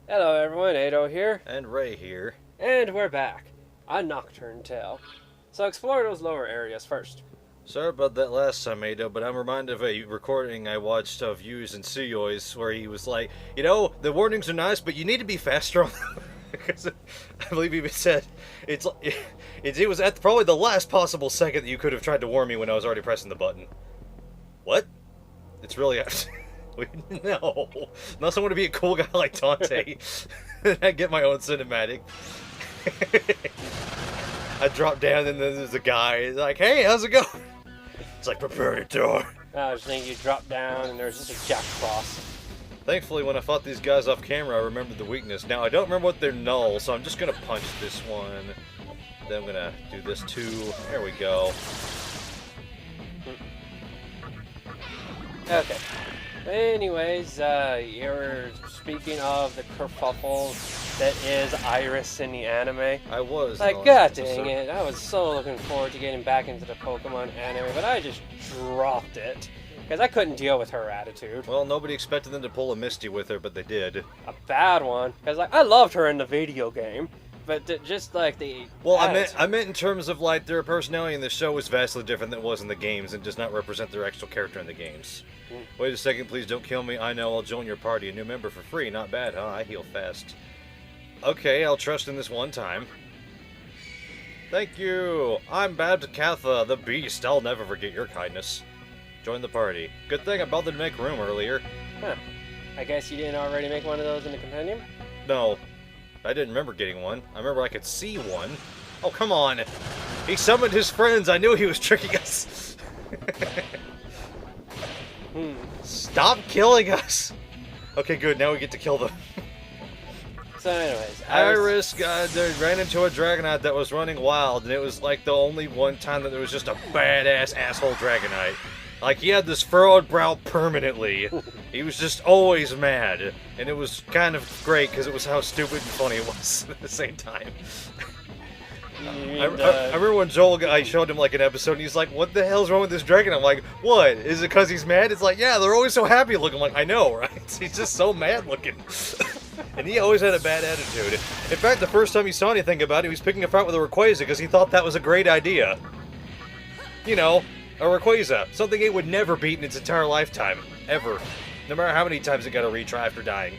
Hello everyone, Atou here. And Ray here. And we're back on Nocturne Tale. So explore those lower areas first. Sorry about that last time, Atou, but I'm reminded of a recording I watched of Yus and Suyoi's where he was like, you know, the warnings are nice, but you need to be faster on them. Because I believe he said it was at probably the last possible second that you could have tried to warn me when I was already pressing the button. What? It's really... No. Unless I want to be a cool guy like Dante. I get my own cinematic. I drop down and then there's a guy. He's like, hey, how's it going? It's like, prepare your door. I was thinking you drop down and there's just a Jack Frost. Thankfully, when I fought these guys off camera, I remembered the weakness. Now, I don't remember what they're null, so I'm just going to punch this one. Then I'm going to do this too. There we go. Okay. Anyways, you're speaking of the kerfuffle that is Iris in the anime. I was. Like, god dang it, I was so looking forward to getting back into the Pokemon anime, but I just dropped it. Because I couldn't deal with her attitude. Well, nobody expected them to pull a Misty with her, but they did. A bad one. Because, like, I loved her in the video game. But just like the... Well, I meant in terms of, like, their personality in the show was vastly different than it was in the games and does not represent their actual character in the games. Wait a second, please don't kill me. I know, I'll join your party. A new member for free. Not bad, huh? I heal fast. Okay, I'll trust in this one time. Thank you. I'm Babkatha, the Beast. I'll never forget your kindness. Join the party. Good thing I bothered to make room earlier. Huh. I guess you didn't already make one of those in the compendium? No. I didn't remember getting one. I remember I could see one. Oh, come on. He summoned his friends. I knew he was tricking us. Stop killing us! Okay, good. Now we get to kill them. So anyways, Iris ran into a Dragonite that was running wild, and it was like the only one time that there was just a badass asshole Dragonite. Like, he had this furrowed brow permanently. He was just always mad. And it was kind of great, because it was how stupid and funny it was at the same time. I remember when I showed him like an episode and he's like, what the hell's wrong with this dragon? I'm like, what? Is it because he's mad? It's like, yeah, they're always so happy looking. I'm like, I know, right? He's just so mad looking. And he always had a bad attitude. In fact, the first time he saw anything about it, he was picking a fight with a Rayquaza because he thought that was a great idea. You know, a Rayquaza. Something it would never beat in its entire lifetime. Ever. No matter how many times it got a retry after dying.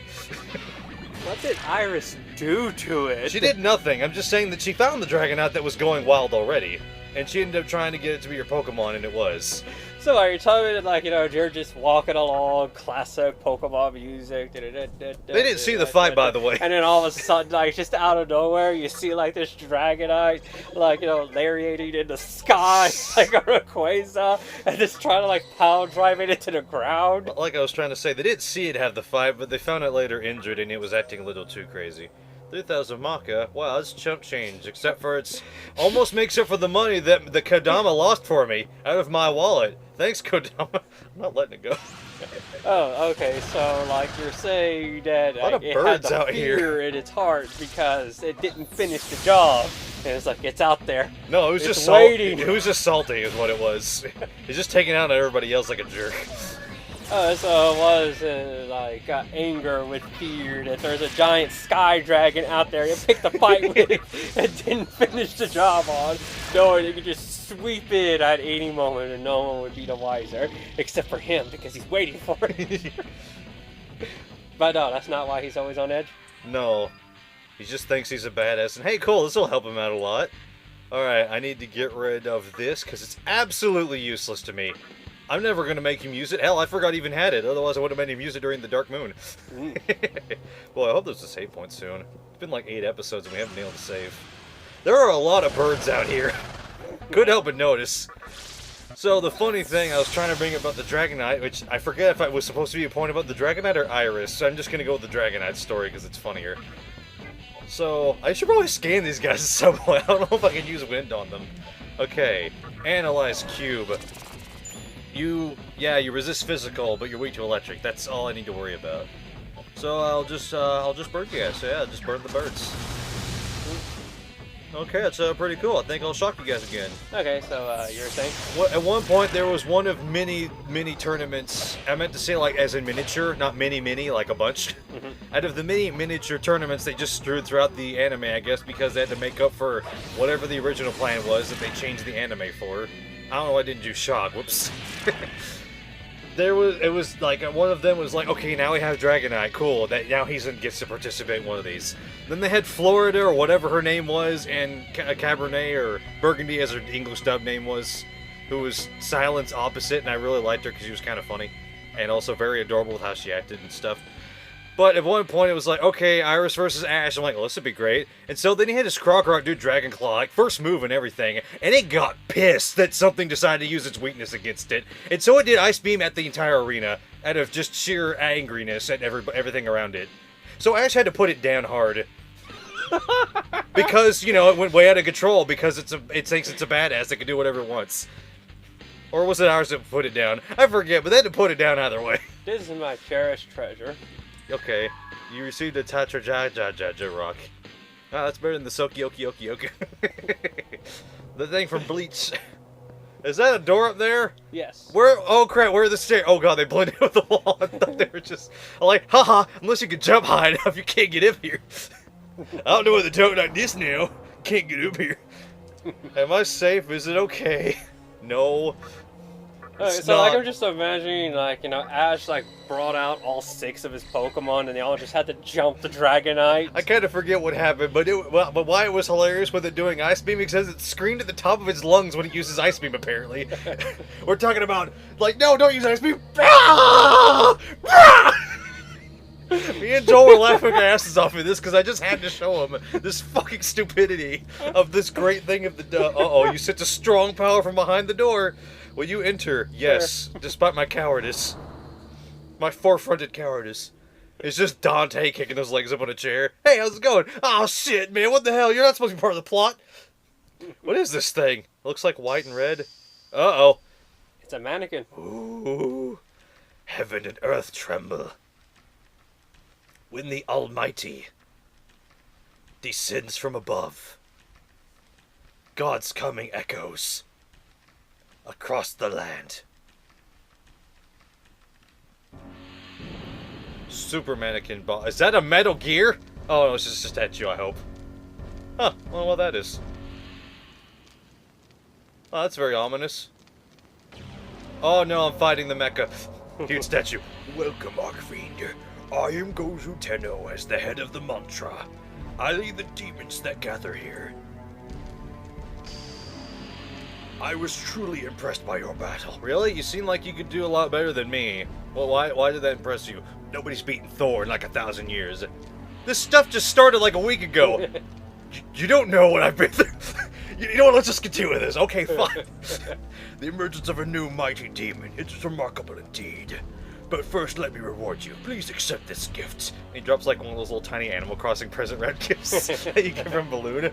What did Iris do to it? She did nothing. I'm just saying that she found the Dragonite that was going wild already. And she ended up trying to get it to be your Pokemon, and it was. So are you telling me that, like, you know, you're just walking along, classic Pokemon music. They didn't see the fight, by the way. And then all of a sudden, like, just out of nowhere, you see, like, this Dragonite, like, you know, lariating in the sky, like a Rayquaza, and just trying to, like, power drive it into the ground. Like I was trying to say, they didn't see it have the fight, but they found it later injured, and it was acting a little too crazy. 3,000 Maka. Wow, that's chump change, except for it's almost makes up for the money that the Kodama lost for me out of my wallet. Thanks, Kodama. I'm not letting it go. Oh, okay, so, like, you're saying that a lot of it birds had the out fear here in its heart because it didn't finish the job. And it's like, it's out there. No, it was It's just salty. waiting. It was just salty is what it was. He's just taking out everybody else like a jerk. Oh, so it was like anger with fear that there's a giant sky dragon out there. You picked a fight with it and didn't finish the job on, knowing you could just sweep in at any moment and no one would be the wiser, except for him because he's waiting for it. But no, that's not why he's always on edge. No, he just thinks he's a badass, and hey, cool, this will help him out a lot. Alright, I need to get rid of this, because it's absolutely useless to me. I'm never going to make him use it. Hell, I forgot he even had it, otherwise I would have made him use it during the Dark Moon. Boy, I hope there's a save point soon. It's been like 8 episodes and we haven't been able to save. There are a lot of birds out here. Couldn't help but notice. So, the funny thing, I was trying to bring about the Dragonite, which I forget if it was supposed to be a point about the Dragonite or Iris, so I'm just going to go with the Dragonite story because it's funnier. So, I should probably scan these guys at some point. I don't know if I can use wind on them. Okay, analyze cube. You resist physical, but you're weak to electric. That's all I need to worry about. So I'll just burn you guys. So yeah, just burn the birds. Okay, that's pretty cool. I think I'll shock you guys again. Okay, so you're saying? At one point, there was one of many tournaments. I meant to say like as in miniature, not mini, like a bunch. Out of the many miniature tournaments they just strewed throughout the anime, I guess, because they had to make up for whatever the original plan was that they changed the anime for. I don't know why I didn't do shock. Whoops. It was like one of them was like, okay, now we have Dragonite, cool. That now gets to participate in one of these. Then they had Florida or whatever her name was, and Cabernet or Burgundy as her English dub name was, who was Silence opposite, and I really liked her because she was kind of funny, and also very adorable with how she acted and stuff. But at one point it was like, okay, Iris versus Ash. I'm like, well, this would be great. And so then he had his Crocodile do Dragon Claw, like first move and everything, and it got pissed that something decided to use its weakness against it. And so it did Ice Beam at the entire arena, out of just sheer angriness at everything around it. So Ash had to put it down hard. Because, you know, it went way out of control because it thinks it's a badass that can do whatever it wants. Or was it ours that put it down? I forget, but they had to put it down either way. This is my cherished treasure. Okay, you received a Tatra rock. Ah, that's better than the Soki. The thing from Bleach. Is that a door up there? Yes. Where? Oh crap! Where are the stairs? Oh god, they blended with the wall. I thought they were just like, haha. Unless you can jump high enough, you can't get up here. I don't know what the token like this now. Can't get up here. Am I safe? Is it okay? No. Okay, so like I'm just imagining, like, you know, Ash like brought out all 6 of his Pokemon and they all just had to jump the Dragonite. I kind of forget what happened, but why it was hilarious with it doing Ice Beam because it screamed at the top of its lungs when it uses Ice Beam, apparently. We're talking about, like, no, don't use Ice Beam! Me and Joel were laughing our asses off in this because I just had to show him this fucking stupidity of this great thing of the... Uh-oh, you sense a strong power from behind the door. Will you enter? Yes, despite my cowardice. My four-fronted cowardice. It's just Dante kicking his legs up on a chair. Hey, how's it going? Oh, shit, man, what the hell? You're not supposed to be part of the plot. What is this thing? It looks like white and red. Uh-oh. It's a mannequin. Ooh. Heaven and earth tremble. When the Almighty descends from above, God's coming echoes across the land. Super mannequin ball. Is that a Metal Gear? Oh no, it's just a statue, I hope. Huh, I don't know what that is. Oh, that's very ominous. Oh no, I'm fighting the mecha. Huge statue. Welcome, Archfiend. I am Gozu Tenno as the head of the mantra. I lead the demons that gather here. I was truly impressed by your battle. Really? You seem like you could do a lot better than me. Well, why did that impress you? Nobody's beaten Thor in like 1,000 years. This stuff just started like a week ago. You don't know what I've been through. You know what? Let's just continue with this. Okay, fine. The emergence of a new mighty demon. It's remarkable indeed. But first, let me reward you. Please accept this gift. And he drops like one of those little tiny Animal Crossing present red gifts that you get from Balloon.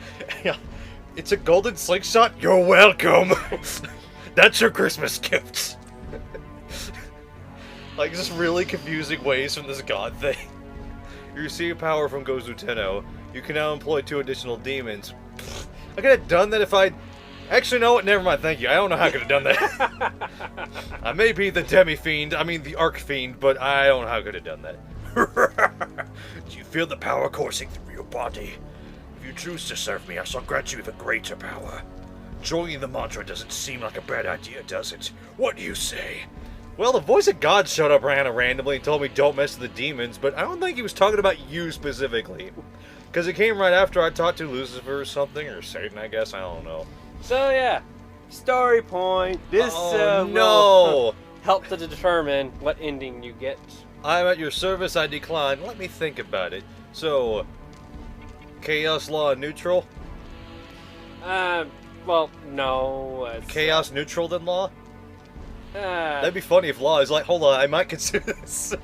It's a golden slingshot. You're welcome. That's your Christmas gift. Like, just really confusing ways from this god thing. You receive power from Gozu Tenno. You can now employ 2 additional demons. I could have done that if I'd... Actually, no, never mind, thank you. I don't know how I could have done that. I may be the Demi-Fiend, I mean the Arch-Fiend, but I don't know how I could have done that. Do you feel the power coursing through your body? If you choose to serve me, I shall grant you even greater power. Joining the mantra doesn't seem like a bad idea, does it? What do you say? Well, the voice of God showed up randomly and told me don't mess with the demons, but I don't think he was talking about you specifically. Because it came right after I talked to Lucifer or something, or Satan, I guess, I don't know. So yeah, story point. This will help to determine what ending you get. I'm at your service, I decline. Let me think about it. So, Chaos Law neutral? Well, no. Chaos neutral than Law? That'd be funny if Law is like, hold on, I might consider this.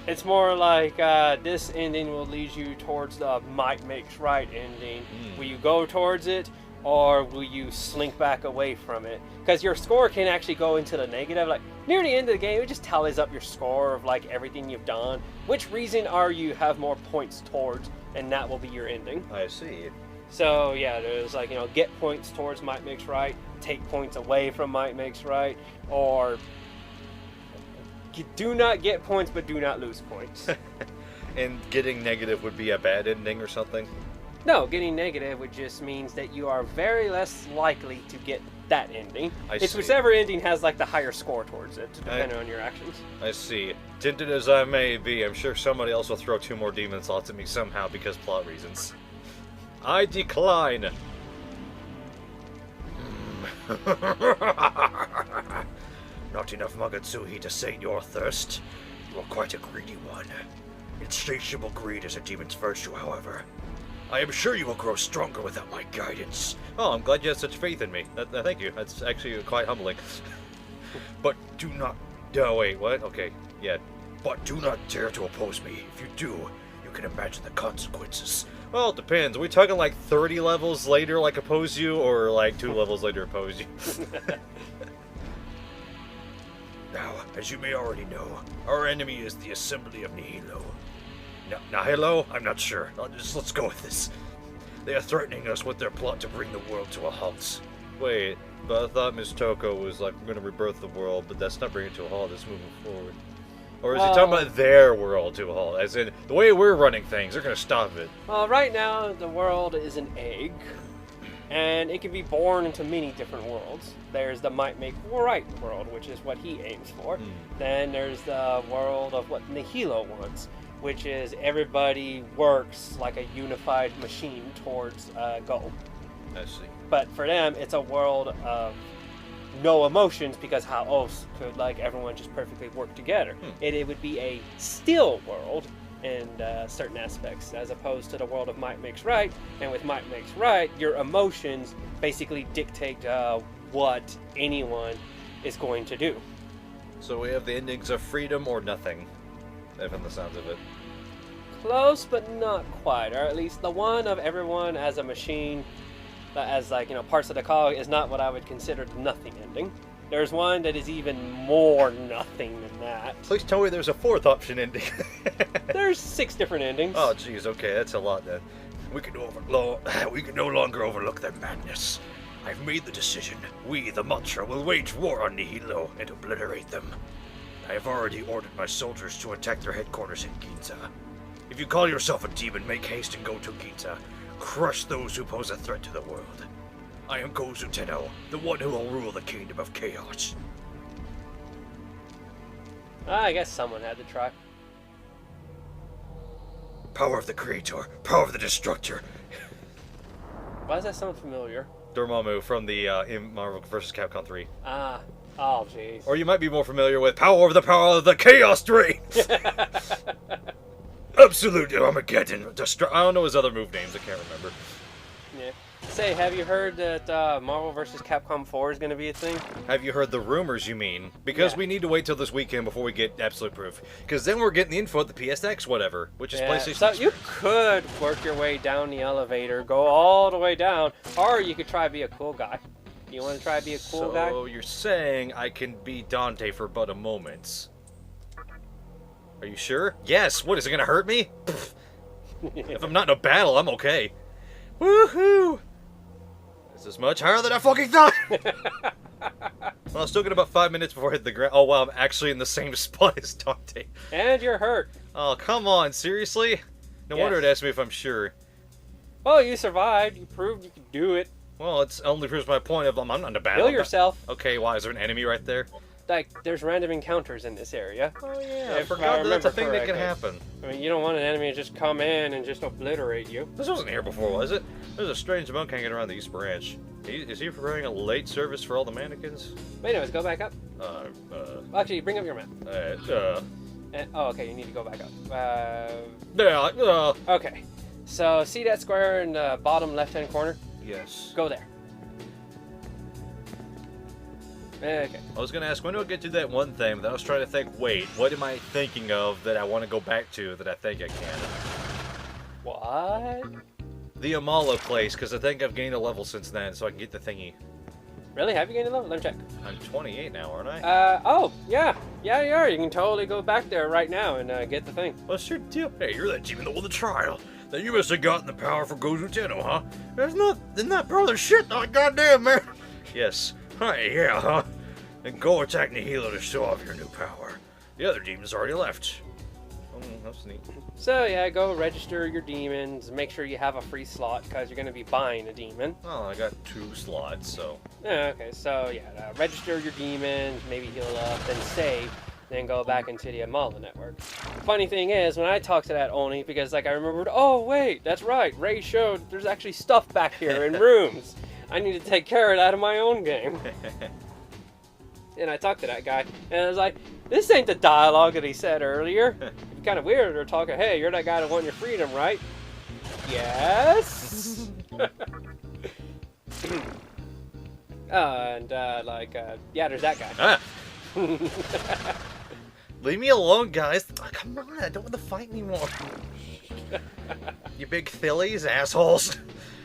It's more like this ending will lead you towards the might makes right ending. Will you go towards it? or will you slink back away from it? Because your score can actually go into the negative. Like near the end of the game, it just tallies up your score of like everything you've done. Which reason are you have more points towards, and that will be your ending. I see. So yeah, there's like, get points towards might makes right, take points away from might makes right, or you do not get points but do not lose points. And getting negative would be a bad ending or something? No, getting negative would just means that you are very less likely to get that ending. It's see. whichever ending has like the higher score towards it, depending on your actions. I see. Tinted as I may be, I'm sure somebody else will throw 2 more demon slots at me somehow because plot reasons. I decline. Not enough Magatsuhi to sate your thirst. You are quite a greedy one. Insatiable greed is a demon's virtue, however. I am sure you will grow stronger without my guidance. Oh, I'm glad you have such faith in me. Thank you. That's actually quite humbling. But do not... No, wait, what? Okay, yeah. But do not dare to oppose me. If you do, you can imagine the consequences. Well, it depends. Are we talking like 30 levels later, like, oppose you, or like 2 levels later, oppose you? Now, as you may already know, our enemy is the Assembly of Nihilo. Nihilo? I'm not sure. Let's go with this. They are threatening us with their plot to bring the world to a halt. Wait, but I thought Miss Toko was like, we're gonna rebirth the world, but that's not bringing it to a halt, it's moving forward. Or is he talking about their world to a halt? As in, the way we're running things, they're gonna stop it. Well, right now, the world is an egg, and it can be born into many different worlds. There's the might make right world, which is what he aims for. Then there's the world of what Nihilo wants, which is everybody works like a unified machine towards a goal. I see. But for them, it's a world of no emotions, because how else could like everyone just perfectly work together? It would be a still world in certain aspects, as opposed to the world of might makes right. And with might makes right, your emotions basically dictate what anyone is going to do. So we have the endings of freedom or nothing, from the sounds of it. Close, but not quite. Or at least the one of everyone as a machine, as like, parts of the cog, is not what I would consider the nothing ending. There's one that is even more nothing than that. Please tell me there's a 4th option ending. There's 6 different endings. Oh, jeez, okay, that's a lot then. We can no longer overlook their madness. I've made the decision. We, the Mantra, will wage war on Nihilo and obliterate them. I have already ordered my soldiers to attack their headquarters in Ginza. If you call yourself a demon, make haste and go to Ginza. Crush those who pose a threat to the world. I am Gozu Tenno, the one who will rule the Kingdom of Chaos. I guess someone had to try. Power of the Creator, power of the Destructor. Why does that sound familiar? Dormammu from the in Marvel vs. Capcom 3. Ah, oh jeez. Or you might be more familiar with power of the Chaos Drain. Absolute Armageddon. I don't know his other move names. I can't remember. Yeah. Say, have you heard that Marvel vs. Capcom 4 is going to be a thing? Have you heard the rumors, you mean? Because we need to wait till this weekend before we get absolute proof. Because then we're getting the info at the PSX whatever, which is PlayStation. So you could work your way down the elevator, go all the way down, or you could try to be a cool guy. You want to try to be a cool guy? So you're saying I can be Dante for but a moment. Are you sure? Yes! What, is it going to hurt me? If I'm not in a battle, I'm okay. Woohoo! This is much higher than I fucking thought! Well, I still got about 5 minutes before I hit the ground. Oh, wow, I'm actually in the same spot as Dante. And you're hurt. Oh, come on, seriously? No wonder it asked me if I'm sure. Well, you survived. You proved you could do it. Well, it only proves my point of I'm not in a battle. Heal yourself. Okay, why? Is there an enemy right there? Like, there's random encounters in this area. Oh, yeah. I forgot that's a thing that can happen. I mean, you don't want an enemy to just come in and just obliterate you. This wasn't here before, was it? There's a strange monk hanging around the East Branch. Is he preparing a late service for all the mannequins? Wait, anyways, go back up. Actually, bring up your map. Oh, okay, you need to go back up. Okay. So, see that square in the bottom left-hand corner? Yes. Go there. Okay. I was going to ask, when do I get to that one thing, but I was trying to think, wait, what am I thinking of that I want to go back to that I think I can? What? The Amala place, because I think I've gained a level since then, so I can get the thingy. Really? Have you gained a level? Let me check. I'm 28 now, aren't I? Oh, yeah. Yeah, you are. You can totally go back there right now and get the thing. What's your deal? Hey, you're that demon that won the trial. Then you must have gotten the power from Gozu Tenno, huh? Isn't that brother shit? Oh, goddamn, man. Yes. Hi, yeah, huh? Then go attack Nihilo to show off your new power. The other demons already left. Oh, that's neat. So, yeah, go register your demons. Make sure you have a free slot, because you're going to be buying a demon. Oh, I got 2 slots, so... Okay, so, yeah, register your demons, maybe heal up, then save, then go back into the Amala network. Funny thing is, when I talked to that Oni, because, like, I remembered, oh, wait, that's right, Ray showed there's actually stuff back here in rooms. I need to take care of that in my own game. And I talked to that guy, and I was like, this ain't the dialogue that he said earlier. It'd be kind of weird. They're talking, hey, you're that guy that wants your freedom, right? Yes. Yeah, there's that guy. Ah. Leave me alone, guys. Oh, come on, I don't want to fight anymore. You big fillies, assholes.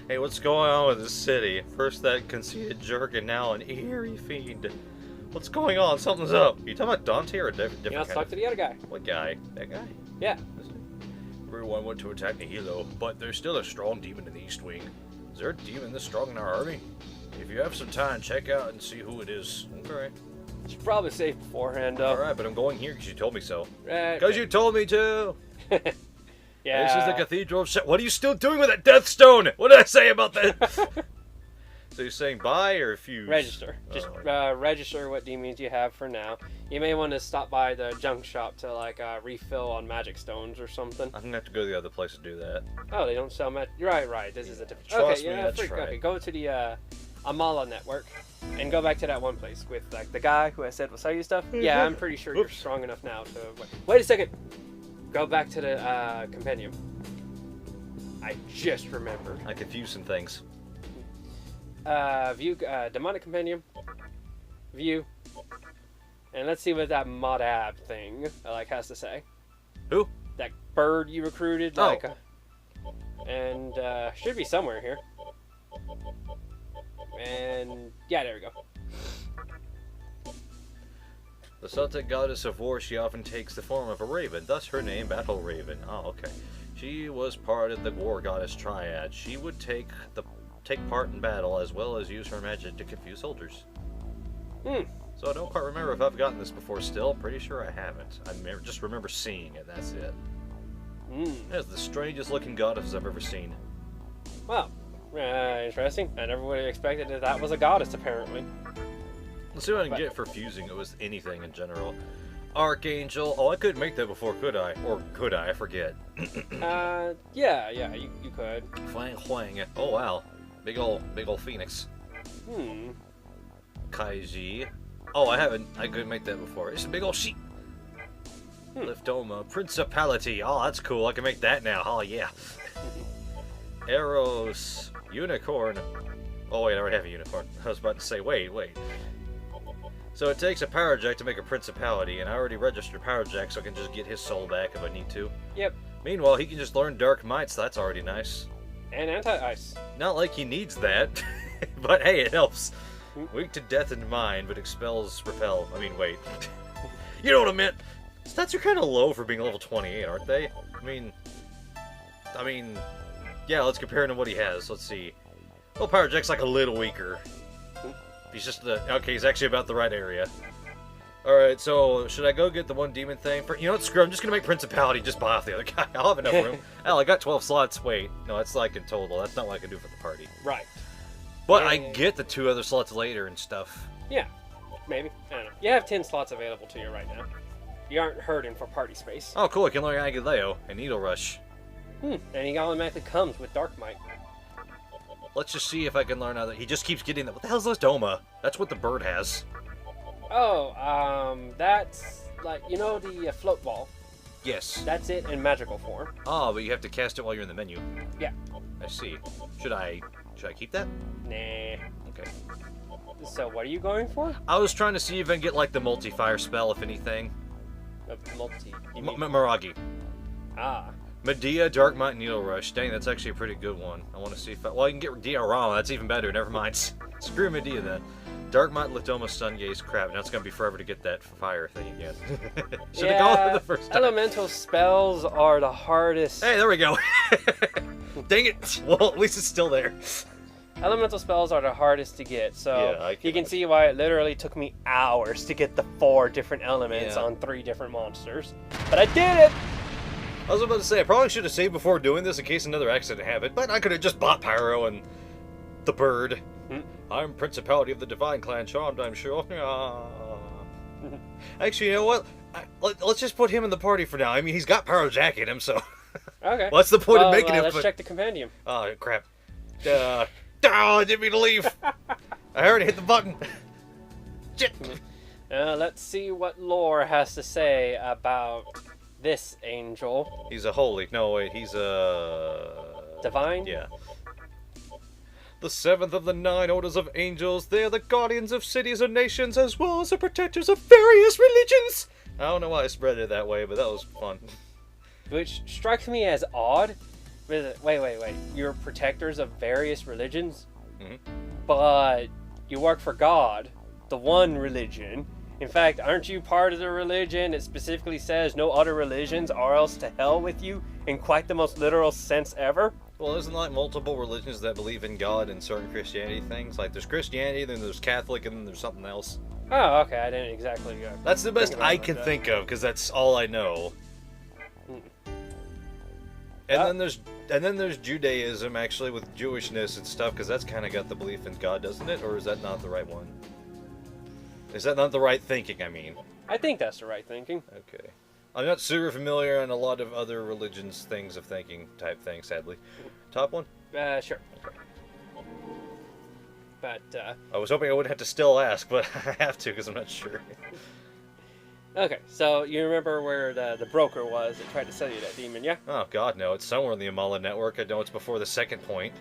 Hey, what's going on with this city? First that conceited jerk, and now an eerie fiend. What's going on? Something's up. You talking about Dante or a different You know, let's kind talk to the other guy. What guy? That guy? Yeah. Everyone went to attack Nihilo, but there's still a strong demon in the East Wing. Is there a demon this strong in our army? If you have some time, check out and see who it is. Okay. Should probably save beforehand, though. Alright, but I'm going here because you told me so. Right. Because you told me to! Yeah. This is the Cathedral of What are you still doing with that Death Stone? What did I say about that? So you're saying buy or refuse? Register. Just register what demons you have for now. You may want to stop by the junk shop to like refill on magic stones or something. I'm gonna have to go to the other place to do that. Oh, they don't sell magic. Right. This is a different. Trust okay, me, yeah, that's right. Okay, go to the Amala network and go back to that one place with like the guy who I said will sell you stuff. Yeah, I'm pretty sure you're strong enough now to. Wait a second. Go back to the compendium. I just remembered. I confused some things. View demonic compendium. View. And let's see what that Modab thing has to say. Who? That bird you recruited. Oh. And should be somewhere here. And yeah, there we go. The Celtic goddess of war, she often takes the form of a raven, thus her name, Battle Raven. Oh, okay. She was part of the war goddess triad. She would take part in battle as well as use her magic to confuse soldiers. So I don't quite remember if I've gotten this before still. Pretty sure I haven't. Just remember seeing it, that's it. That's the strangest looking goddess I've ever seen. Wow. Interesting. I never would have expected that was a goddess, apparently. Let's see what I can get for fusing it with anything in general. Archangel. Oh, I couldn't make that before, could I? Or could I? I forget. Yeah, you could. Flang Huang. Oh, wow. Big ol' phoenix. Kaiji. Oh, I couldn't make that before. It's a big ol' sheep. Liftoma. Principality. Oh, that's cool. I can make that now. Oh, yeah. Eros. Unicorn. Oh, wait, I already have a unicorn. I was about to say, wait. So it takes a Power Jack to make a Principality, and I already registered Power Jack, so I can just get his soul back if I need to. Yep. Meanwhile, he can just learn Dark Might, so that's already nice. And anti-ice. Not like he needs that, but hey, it helps. Weak to death and mind, but expels repel. I mean, wait. You know what I meant? Stats are kind of low for being level 28, aren't they? I mean, yeah, let's compare him to what he has. Let's see. Well, Power Jack's like a little weaker. He's just okay, he's actually about the right area. Alright, so should I go get the one demon thing? You know what, screw it, I'm just gonna make Principality, just buy off the other guy. I'll have enough room. Hell, I got 12 slots. Wait, no, that's like in total. That's not what I can do for the party. Right. But I get the 2 other slots later and stuff. Yeah, maybe. I don't know. You have 10 slots available to you right now. You aren't hurting for party space. Oh, cool, I can learn Agileo and Needle Rush. And he automatically comes with Dark Might. Let's just see if I can learn how that. He just keeps getting that. What the hell's Listoma? That's what the bird has. Oh, that's like, you know, the float ball. Yes. That's it in magical form. Oh, but you have to cast it while you're in the menu. Yeah. I see. Should I keep that? Nah. Okay. So what are you going for? I was trying to see if I can get like the multi-fire spell, if anything. Multi. Miragi. Ah. Medea, Dark Might, Needle Rush. Dang, that's actually a pretty good one. I want to see if I... Well, you can get Diorama. That's even better. Never mind. Screw Medea, then. Dark Might, Litoma, Stun Gaze, crap. Now it's going to be forever to get that fire thing again. Should have gone for the first time. Elemental spells are the hardest. Hey, there we go. Dang it. Well, at least it's still there. Elemental spells are the hardest to get, so Yeah, you can see why it literally took me hours to get the 4 different elements Yeah. on 3 different monsters. But I did it! I was about to say, I probably should have saved before doing this in case another accident happened, but I could have just bought Pyro and the bird. I'm Principality of the Divine Clan, charmed, I'm sure. Actually, you know what? Let's just put him in the party for now. I mean, he's got Pyro Jack in him, so... Okay. What's the point of making him... Let's check the compendium. Oh, crap. Oh, I didn't mean to leave. I already hit the button. Shit. Let's see what lore has to say about this angel. He's a holy. No, wait, he's a... Divine? Yeah. The 7th of the 9 orders of angels. They are the guardians of cities and nations, as well as the protectors of various religions. I don't know why I spread it that way, but that was fun. Which strikes me as odd. Wait. You're protectors of various religions? Mhm. But you work for God, the one religion. In fact, aren't you part of the religion? It specifically says no other religions or else to hell with you in quite the most literal sense ever. Well, isn't like multiple religions that believe in God and certain Christianity things? Like there's Christianity, then there's Catholic, and then there's something else. Oh, okay. I didn't exactly. That's the best I can think of, because that's all I know. And then there's Judaism, actually, with Jewishness and stuff, because that's kind of got the belief in God, doesn't it? Or is that not the right one? Is that not the right thinking, I mean? I think that's the right thinking. Okay. I'm not super familiar on a lot of other religions' things of thinking type things, sadly. Top one? Sure. But, I was hoping I wouldn't have to still ask, but I have to, because I'm not sure. okay, so you remember where the broker was that tried to sell you that demon, yeah? Oh, God, no. It's somewhere in the Amala network. I know it's before the second point.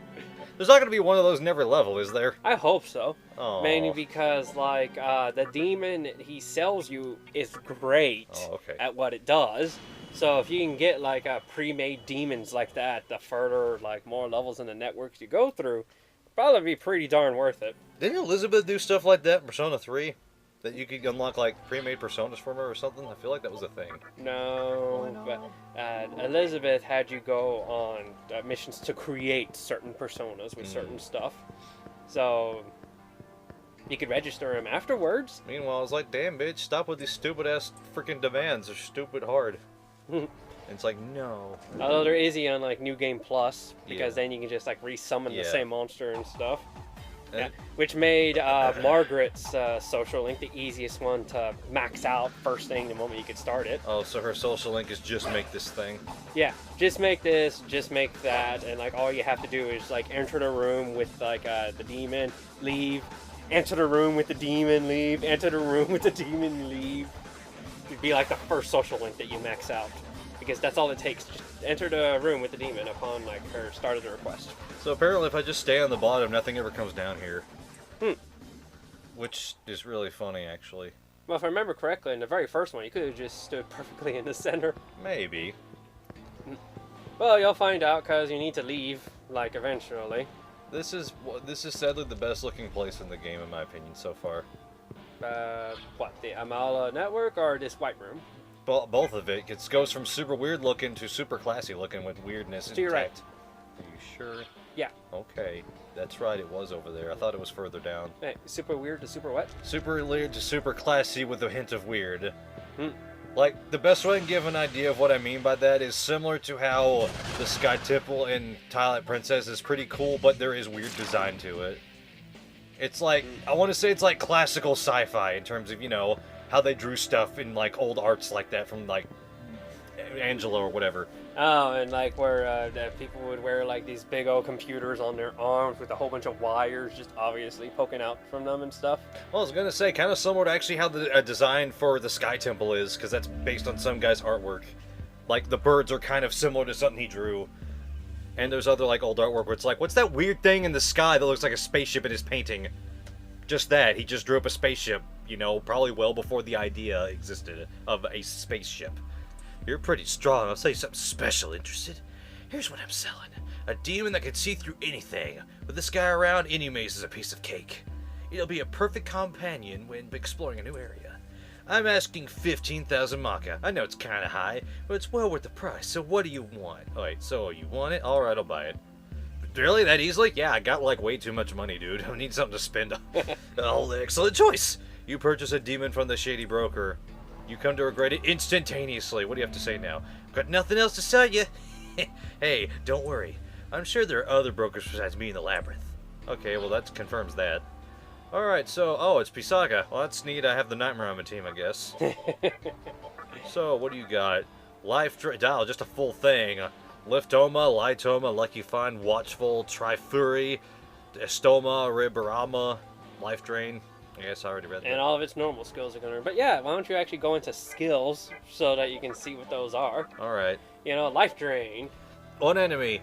There's not going to be one of those never level, is there? I hope so. Oh. Mainly because, like, the demon he sells you is great at what it does. So if you can get, like, pre-made demons like that, the further, like, more levels in the networks you go through, it'll probably be pretty darn worth it. Didn't Elizabeth do stuff like that in Persona 3? That you could unlock, like, pre-made personas for her or something? I feel like that was a thing. No, but Elizabeth had you go on missions to create certain personas with certain stuff. So you could register them afterwards. Meanwhile, I was like, damn, bitch, stop with these stupid-ass freaking demands. They're stupid hard. And it's like, no. Although there is on, like, New Game Plus, because then you can just, like, resummon the same monster and stuff. Yeah, which made Margaret's social link the easiest one to max out first thing the moment you could start it. Oh, so her social link is just make this thing. Yeah, just make this, just make that, and like all you have to do is like enter the room with like the demon, leave, enter the room with the demon, leave, enter the room with the demon, leave. It'd be like the first social link that you max out. Because that's all it takes. Just enter the room with the demon upon like her start of the request. So apparently if I just stay on the bottom, nothing ever comes down here. Which is really funny, actually. Well, if I remember correctly, in the very first one, you could have just stood perfectly in the center. Maybe. Well, you'll find out because you need to leave, like, eventually. This is sadly the best looking place in the game, in my opinion, so far. What, the Amala network or this white room? Both of it. It goes from super weird looking to super classy looking with weirdness intact. To your right. Are you sure? Yeah. Okay. That's right, it was over there. I thought it was further down. Hey, super weird to super what? Super weird to super classy with a hint of weird. Like, the best way to give an idea of what I mean by that is similar to how the Sky Temple in Twilight Princess is pretty cool, but there is weird design to it. It's like, I want to say it's like classical sci-fi in terms of, you know, how they drew stuff in, like, old arts like that from, like, Angela or whatever. Oh, and, like, where people would wear, like, these big old computers on their arms with a whole bunch of wires just obviously poking out from them and stuff. Well, I was going to say, kind of similar to actually how the design for the Sky Temple is, because that's based on some guy's artwork. Like, the birds are kind of similar to something he drew. And there's other, like, old artwork where it's like, what's that weird thing in the sky that looks like a spaceship in his painting? Just that. He just drew up a spaceship, you know, probably well before the idea existed of a spaceship. You're pretty strong. I'll sell you something special. Interested? Here's what I'm selling. A demon that can see through anything. With this guy around, any maze is a piece of cake. It'll be a perfect companion when exploring a new area. I'm asking 15,000 Maka. I know it's kinda high, but it's well worth the price. So what do you want? Oh, wait, so you want it? Alright, I'll buy it. Really? That easily? Yeah, I got like way too much money, dude. I need something to spend on. Oh, excellent choice! You purchase a demon from the shady broker. You come to regret it instantaneously. What do you have to say now? Got nothing else to sell you. Hey, don't worry. I'm sure there are other brokers besides me in the labyrinth. Okay, well that confirms that. Alright, so, oh, it's Pisaka. Well, that's neat. I have the Nightmare on my team, I guess. So, what do you got? Dial, just a full thing. Liftoma, Lightoma, Lucky Find, Watchful, Trifuri, Estoma, Ribarama, Life Drain. I guess I already read that. And all of its normal skills are going to... But yeah, why don't you actually go into skills so that you can see what those are? Alright. You know, Life Drain. One enemy.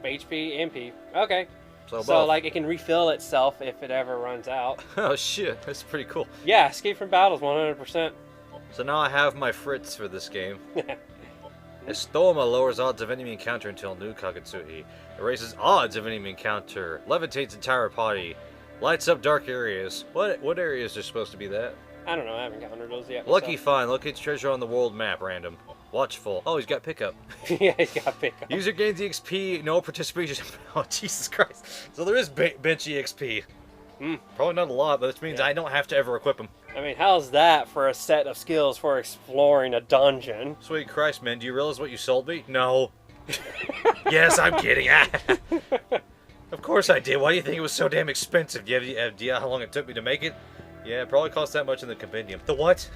HP, MP. Okay. So So, like, it can refill itself if it ever runs out. Oh, shit. That's pretty cool. Yeah, escape from battles, 100%. So now I have my Fritz for this game. Estoma lowers odds of enemy encounter until new Kagetsuhi. Erases odds of enemy encounter. Levitates entire party. Lights up dark areas. What areas are supposed to be that? I don't know, I haven't counted those yet. Lucky myself. Find. Locates treasure on the world map. Random. Watchful. Oh, he's got pickup. Yeah, he's got pickup. User gains EXP. No participation. Oh, Jesus Christ. So there is bench EXP. Probably not a lot, but this means I don't have to ever equip him. I mean, how's that for a set of skills for exploring a dungeon? Sweet Christ, man. Do you realize what you sold me? No. Yes, I'm kidding. Of course I did. Why do you think it was so damn expensive? Do you have idea how long it took me to make it? Yeah, it probably cost that much in the compendium. The what?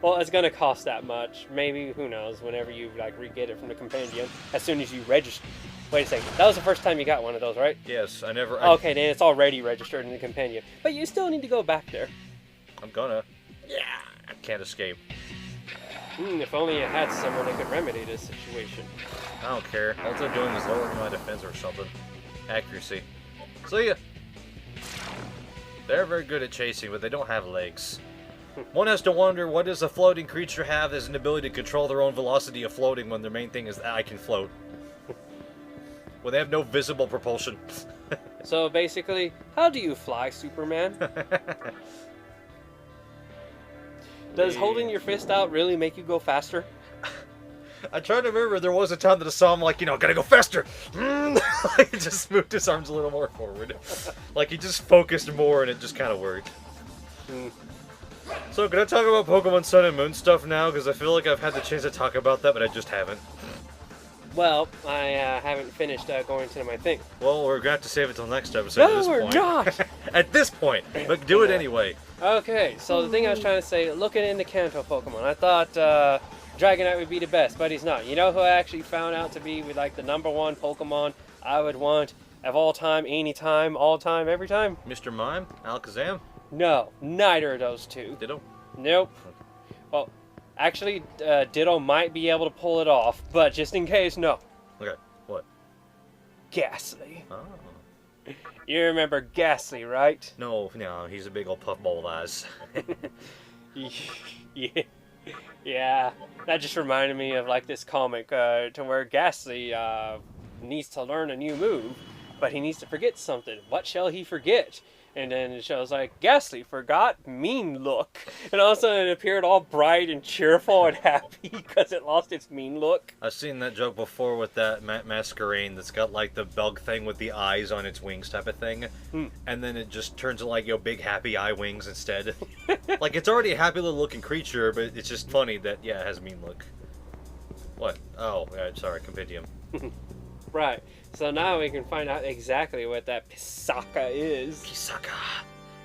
Well, it's gonna cost that much. Maybe, who knows, whenever you, like, re-get it from the compendium, as soon as you register. Wait a second, that was the first time you got one of those, right? Yes, I never... Okay, then it's already registered in the compendium. But you still need to go back there. I'm gonna. Yeah, I can't escape. If only you had someone that could remedy this situation. I don't care. All they're doing is lowering my defense or something. Accuracy. See ya! They're very good at chasing, but they don't have legs. One has to wonder, what does a floating creature have as an ability to control their own velocity of floating when their main thing is that I can float? Well, they have no visible propulsion. So basically, how do you fly, Superman? Does holding your fist out really make you go faster? I try to remember there was a time that I saw him like, gotta go faster! He just moved his arms a little more forward. Like he just focused more and it just kind of worked. So, can I talk about Pokemon Sun and Moon stuff now? Because I feel like I've had the chance to talk about that, but I just haven't. Well, I haven't finished going to my thing. Well, we're going to have to save it till next episode at this point. No, we're not! At this point! But do it anyway. Okay, so the thing I was trying to say, looking into Kanto Pokemon, I thought Dragonite would be the best, but he's not. You know who I actually found out to be like the #1 Pokemon I would want of all time, anytime, all time, every time? Mr. Mime? Alakazam? No, neither of those two. Ditto? Nope. Well, actually, Ditto might be able to pull it off, but just in case, no. Okay, what? Ghastly. Oh. You remember Ghastly, right? No, he's a big old puffball of eyes. Yeah. Yeah, that just reminded me of like this comic to where Ghastly needs to learn a new move, but he needs to forget something. What shall he forget? And then it shows like, Ghastly forgot mean look. And all of a sudden it appeared all bright and cheerful and happy because it lost its mean look. I've seen that joke before with that masquerade that's got like the bug thing with the eyes on its wings type of thing. And then it just turns into like, big happy eye wings instead. Like it's already a happy little looking creature, but it's just funny that, it has a mean look. What? Oh, sorry, compendium. Right. So now we can find out exactly what that Pisaka is. Pisaka.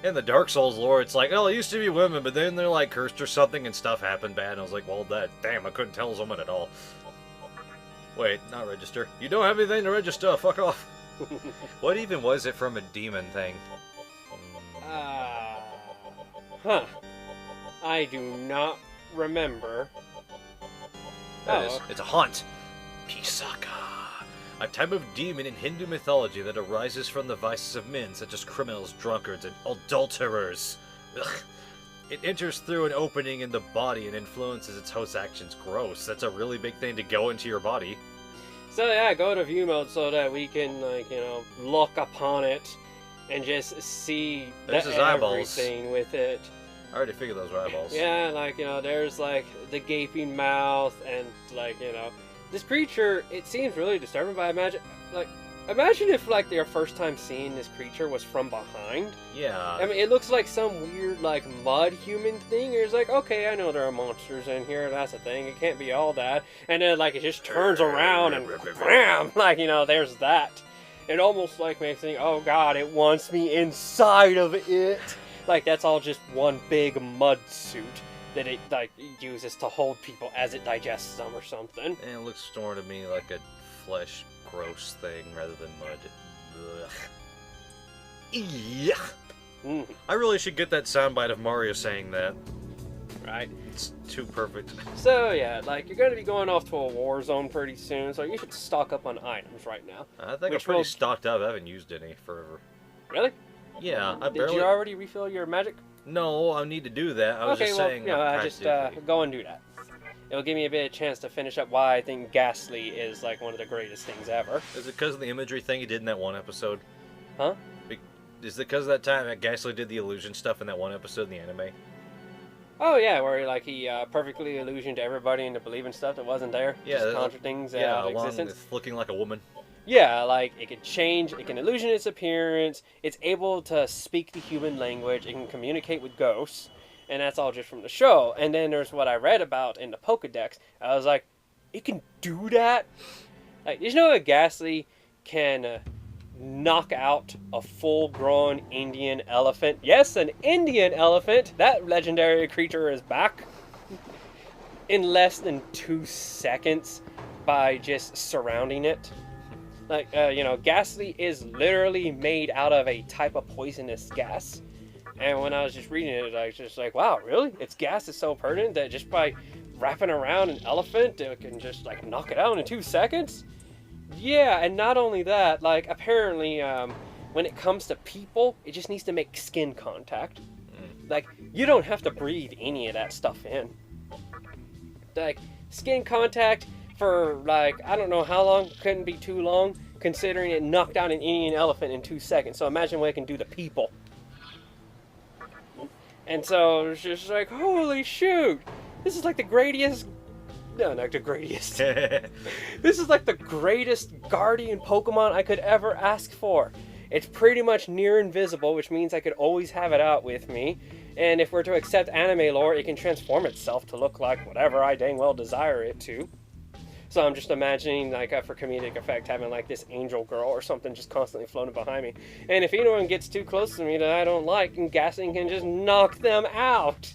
In the Dark Souls lore, it's like, it used to be women, but then they're like cursed or something and stuff happened bad. And I was like, well, damn, I couldn't tell it was a woman at all. Wait, not register. You don't have anything to register, fuck off. What even was it from a demon thing? I do not remember. It's a haunt. Pisaka. A type of demon in Hindu mythology that arises from the vices of men, such as criminals, drunkards, and adulterers. Ugh. It enters through an opening in the body and influences its host actions. Gross. That's a really big thing to go into your body. So yeah, go to view mode so that we can, like, you know, look upon it and just see There's his eyeballs. everything with it. I already figured those were eyeballs. Yeah, like, you know, there's like the gaping mouth and, like, you know, this creature, it seems really disturbing, but imagine if, like, their first time seeing this creature was from behind. Yeah. I mean, it looks like some weird, like, mud human thing. It's like, okay, I know there are monsters in here, that's a thing, it can't be all that. And then, like, it just turns around and bam! Like, you know, there's that. It almost, like, makes me think, oh god, it wants me inside of it. Like, that's all just one big mud suit that it, like, uses to hold people as it digests them or something. And it looks more to me like a flesh gross thing rather than mud. Ugh. Yeah. Mm. I really should get that soundbite of Mario saying that. Right? It's too perfect. So, yeah, like, you're going to be going off to a war zone pretty soon, so you should stock up on items right now. I think I'm pretty stocked up. I haven't used any forever. Really? Yeah, I Did barely... you already refill your magic? No, I need to do that. I was just saying... Okay, well, just go and do that. It'll give me a bit of chance to finish up why I think Ghastly is, like, one of the greatest things ever. Is it because of the imagery thing he did in that one episode? Huh? Is it because of that time that Ghastly did the illusion stuff in that one episode in the anime? Oh, yeah, where he perfectly illusioned everybody into believing stuff that wasn't there. Yeah, just conjure things yeah, out of along existence. with looking like a woman. Yeah, like, it can change, it can illusion its appearance, it's able to speak the human language, it can communicate with ghosts, and that's all just from the show. And then there's what I read about in the Pokedex. I was like, it can do that? Like, did you know that Ghastly can knock out a full-grown Indian elephant? Yes, an Indian elephant! That legendary creature is back. In less than 2 seconds by just surrounding it. Like, you know, Ghastly is literally made out of a type of poisonous gas. And when I was just reading it, I was just like, wow, really? Its gas is so potent that just by wrapping around an elephant, it can just, like, knock it out in 2 seconds? Yeah, and not only that, like, apparently, when it comes to people, it just needs to make skin contact. Like, you don't have to breathe any of that stuff in. Like, skin contact for, like, I don't know how long, couldn't be too long, considering it knocked out an Indian elephant in 2 seconds. So imagine what it can do to people. And so it's just like, holy shoot, this is like the greatest, no, not the greatest. This is like the greatest guardian Pokemon I could ever ask for. It's pretty much near invisible, which means I could always have it out with me. And if we're to accept anime lore, it can transform itself to look like whatever I dang well desire it to. So I'm just imagining, like, for comedic effect, having, like, this angel girl or something just constantly floating behind me. And if anyone gets too close to me that I don't like, and Ghastly can just knock them out.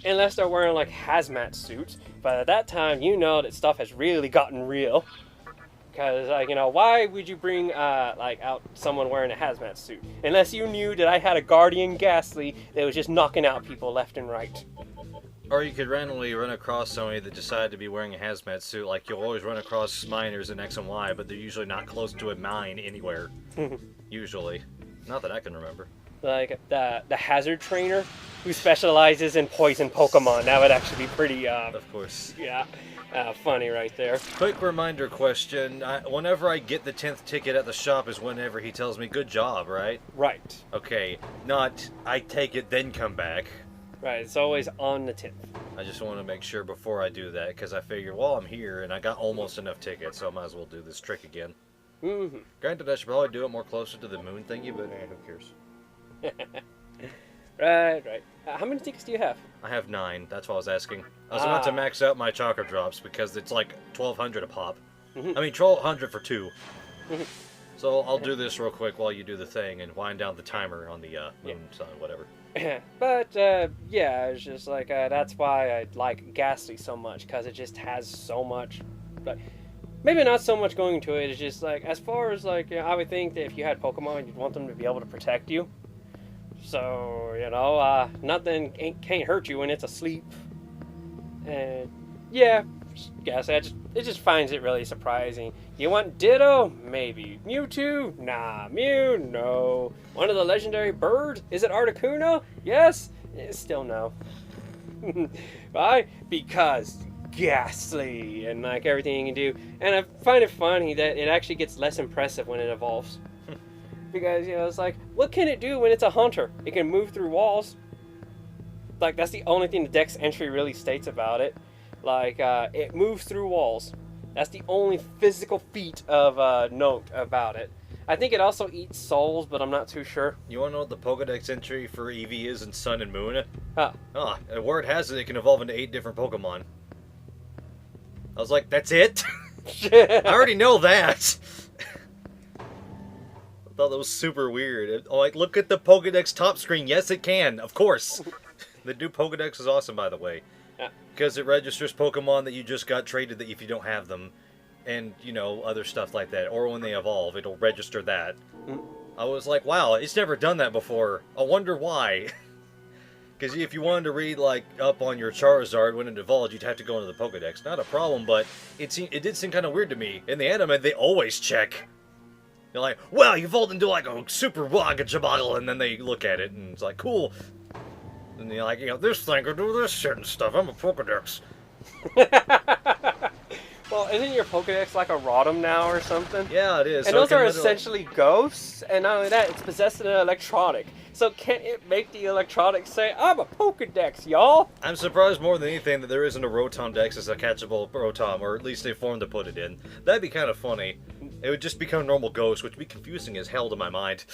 Unless they're wearing, like, hazmat suits. But at that time, you know that stuff has really gotten real. Because, like, you know, why would you bring, like, out someone wearing a hazmat suit? Unless you knew that I had a guardian Ghastly that was just knocking out people left and right. Or you could randomly run across somebody that decided to be wearing a hazmat suit. Like, you'll always run across miners in X and Y, but they're usually not close to a mine anywhere. Usually. Not that I can remember. Like, the hazard trainer who specializes in poison Pokemon. That would actually be pretty, Of course. Yeah, funny right there. Quick reminder question. Whenever I get the 10th ticket at the shop is whenever he tells me, good job, right? Right. Okay, not, I take it, then come back. Right, it's always on the 10th. I just want to make sure before I do that, because I figure, well, I'm here, and I got almost enough tickets, so I might as well do this trick again. Mm-hmm. Granted, I should probably do it more closer to the moon thingy, but who cares? Right. How many tickets do you have? I have 9, that's what I was asking. I was about to max out my chakra drops, because it's like 1,200 a pop. I mean, 1,200 for 2. So I'll do this real quick while you do the thing, and wind down the timer on the moon, sun, whatever. But, yeah, it's just like, that's why I like Ghastly so much, because it just has so much, like, maybe not so much going to it, it's just like, as far as, like, you know, I would think that if you had Pokemon, you'd want them to be able to protect you. So, you know, nothing can't hurt you when it's asleep. And, yeah, it just finds it really surprising. You want Ditto? Maybe. Mewtwo? Nah. Mew? No. One of the legendary birds? Is it Articuno? Yes. Still no. Why? Because Ghastly and like everything you can do. And I find it funny that it actually gets less impressive when it evolves. Because, you know, it's like, what can it do when it's a hunter? It can move through walls. Like, that's the only thing the Dex entry really states about it. Like, it moves through walls. That's the only physical feat of note about it. I think it also eats souls, but I'm not too sure. You want to know what the Pokedex entry for Eevee is in Sun and Moon? Huh. Word has it can evolve into 8 different Pokemon. I was like, that's it? I already know that. I thought that was super weird. Like, look at the Pokedex top screen. Yes, it can. Of course. The new Pokedex is awesome, by the way. Yeah. Because it registers Pokemon that you just got traded that if you don't have them. And, you know, other stuff like that. Or when they evolve, it'll register that. I was like, wow, it's never done that before. I wonder why. Because if you wanted to read, like, up on your Charizard when it evolved, you'd have to go into the Pokedex. Not a problem, but it did seem kind of weird to me. In the anime, they always check. They're like, well, you evolved into, like, a super Wagajabaggle, and then they look at it, and it's like, cool. And you're like, you know, this thing can do this shit and stuff. I'm a Pokedex. Well, isn't your Pokedex like a Rotom now or something? Yeah, it is. And so those are essentially ghosts, and not only that, it's possessed in an electronic. So can it make the electronic say, I'm a Pokedex, y'all? I'm surprised more than anything that there isn't a Rotom Dex as a catchable Rotom, or at least a form to put it in. That'd be kind of funny. It would just become normal ghost, which would be confusing as hell to my mind.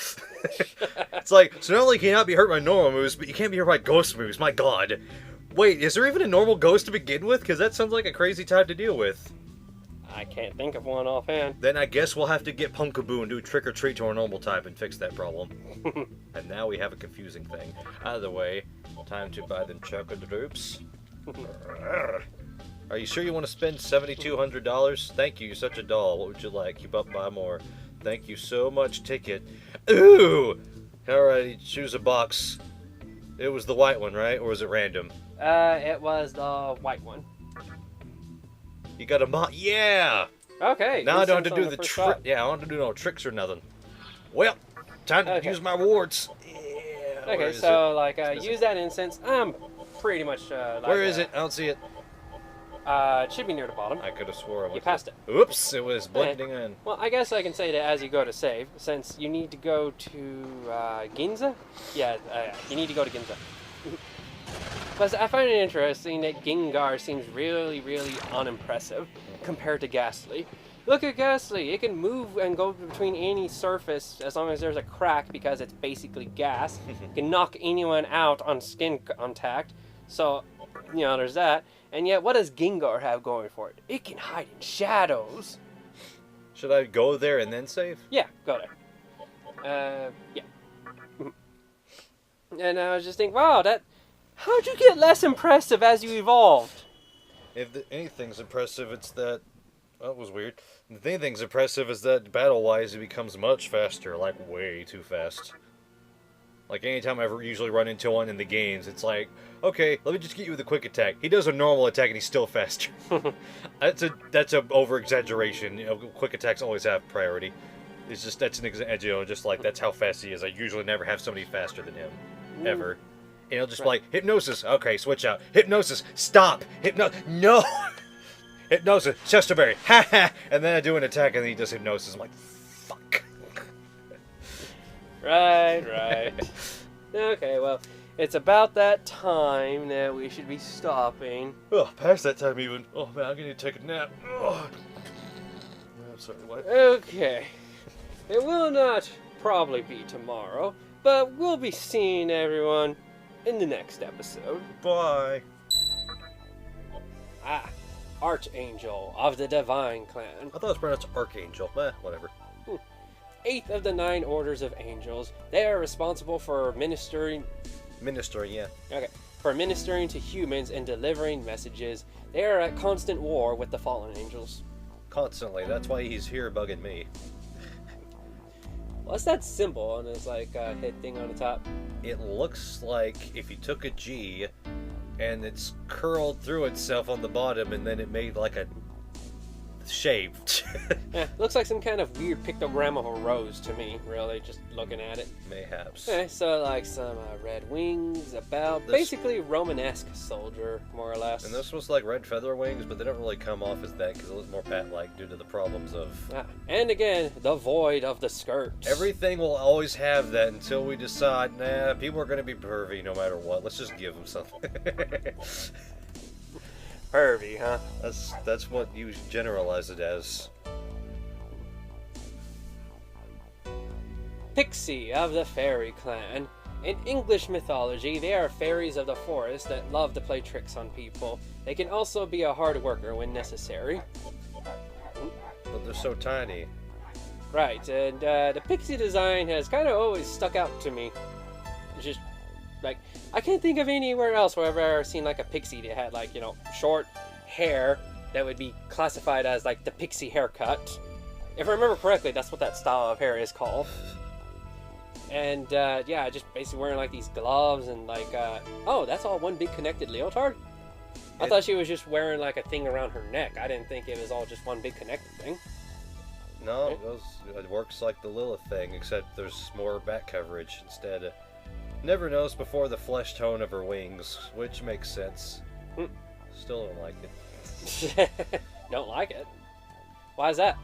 It's like, so not only can you not be hurt by normal moves, but you can't be hurt by ghost moves, my god. Wait, is there even a normal ghost to begin with? Because that sounds like a crazy type to deal with. I can't think of one offhand. Then I guess we'll have to get Pumpkaboo and do Trick or Treat to our normal type and fix that problem. And now we have a confusing thing. Either way, time to buy them chocolate droops. Are you sure you want to spend $7,200? Thank you, you're such a doll. What would you like? Keep up, buy more. Thank you so much, ticket. Ooh! Alrighty, choose a box. It was the white one, right? Or was it random? It was the white one. You got a yeah! Okay. Now I don't have to do the trick. Yeah, I don't have to do no tricks or nothing. Well, time to use my wards. Yeah. Okay, so like use that instance. I'm pretty much. Like, where is it? I don't see it. It should be near the bottom. I could have swore you passed it. Oops! It was blending in. Well, I guess I can say that as you go to save, since you need to go to Ginza. Yeah, you need to go to Ginza. But I find it interesting that Gengar seems really, really unimpressive compared to Ghastly. Look at Ghastly. It can move and go between any surface as long as there's a crack because it's basically gas. It can knock anyone out on skin contact. So, you know, there's that. And yet, what does Gengar have going for it? It can hide in shadows. Should I go there and then save? Yeah, go there. Yeah. And I was just thinking, wow, how'd you get less impressive as you evolved? If anything's impressive, it's that... That was weird. If anything's impressive is that battle-wise it becomes much faster, like way too fast. Like anytime I ever usually run into one in the games, it's like, okay, let me just get you with a quick attack. He does a normal attack and he's still faster. That's a over-exaggeration. You know, quick attacks always have priority. It's just, that's an example, you know, just like that's how fast he is. I usually never have somebody faster than him. Ever. And he'll just be like, Hypnosis. Okay, switch out. Hypnosis. Stop. No. Hypnosis. Chesterberry. Ha ha. And then I do an attack and then he does Hypnosis. I'm like, fuck. Right. Okay, well, it's about that time that we should be stopping. Oh, past that time even. Oh man, I'm gonna need to take a nap. Oh. I'm sorry, what? Okay. It will not probably be tomorrow, but we'll be seeing everyone in the next episode. Bye. Archangel of the Divine Clan. I thought it was pronounced Archangel. Whatever. 8th of the 9 orders of angels. They are responsible for ministering... Ministering, yeah. Okay. For ministering to humans and delivering messages. They are at constant war with the fallen angels. Constantly. That's why he's here bugging me. What's that symbol on this, like, hit thing on the top? It looks like if you took a G and it's curled through itself on the bottom, and then it made like a shape. Yeah, looks like some kind of weird pictogram of a rose to me, really, just looking at it. Mayhaps. Okay, so like some red wings, a bell, basically Romanesque soldier, more or less. And this was like red feather wings, but they don't really come off as that because it was more bat-like due to the problems of... and again, the void of the skirt. Everything will always have that until we decide, nah, people are going to be pervy no matter what. Let's just give them something. Pervy, huh? That's what you generalize it as. Pixie of the Fairy Clan. In English mythology, they are fairies of the forest that love to play tricks on people. They can also be a hard worker when necessary. But they're so tiny. Right, and the pixie design has kind of always stuck out to me. It's just, like, I can't think of anywhere else where I've ever seen, like, a pixie that had, like, you know, short hair that would be classified as, like, the pixie haircut. If I remember correctly, that's what that style of hair is called. And, yeah, just basically wearing, like, these gloves and, like, oh, that's all one big connected leotard? I thought she was just wearing, like, a thing around her neck. I didn't think it was all just one big connected thing. No, it works like the Lilith thing, except there's more back coverage instead. Never noticed before the flesh tone of her wings, which makes sense. Still don't like it. Don't like it? Why is that?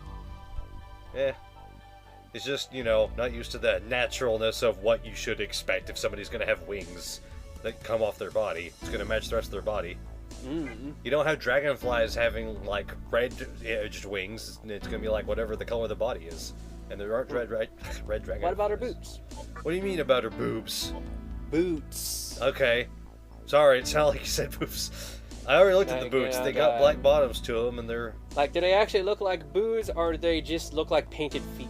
It's just, you know, not used to the naturalness of what you should expect if somebody's going to have wings that come off their body. It's going to match the rest of their body. You don't have dragonflies having, like, red-edged wings. It's going to be like whatever the color of the body is. And there aren't red dragonflies. What about her boots? What do you mean about her boobs? Boots. Okay. Sorry, it sounded like you said boobs. I already looked at the boots. They got black bottoms to them, and they're... Like, do they actually look like boots, or do they just look like painted feet?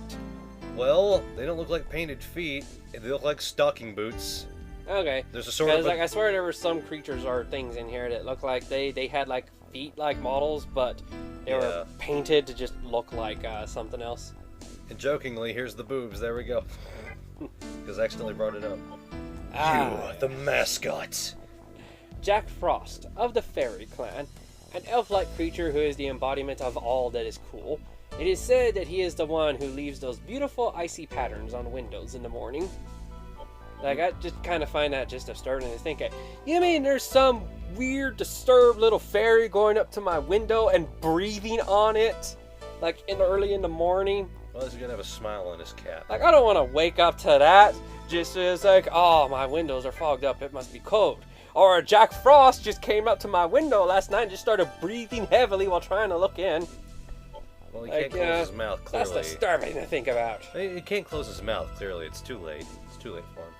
Well, they don't look like painted feet. They look like stocking boots. Okay. There's a sort of... like, I swear there were some creatures or things in here that looked like they had, like, feet-like models, but they were painted to just look like something else. And jokingly, here's the boobs. There we go. Because I accidentally brought it up. You, the mascot. Jack Frost of the Fairy Clan, an elf-like creature who is the embodiment of all that is cool. It is said that he is the one who leaves those beautiful icy patterns on windows in the morning. Like, I just kind of find that just disturbing to think, you mean there's some weird, disturbed little fairy going up to my window and breathing on it? Like, early in the morning? Well, he's gonna have a smile on his cap. Like, I don't want to wake up to that. Just as like, oh, my windows are fogged up, it must be cold. Or Jack Frost just came up to my window last night and just started breathing heavily while trying to look in. Well, he can't close his mouth, clearly. That's disturbing to think about. He can't close his mouth, clearly. It's too late. It's too late for him.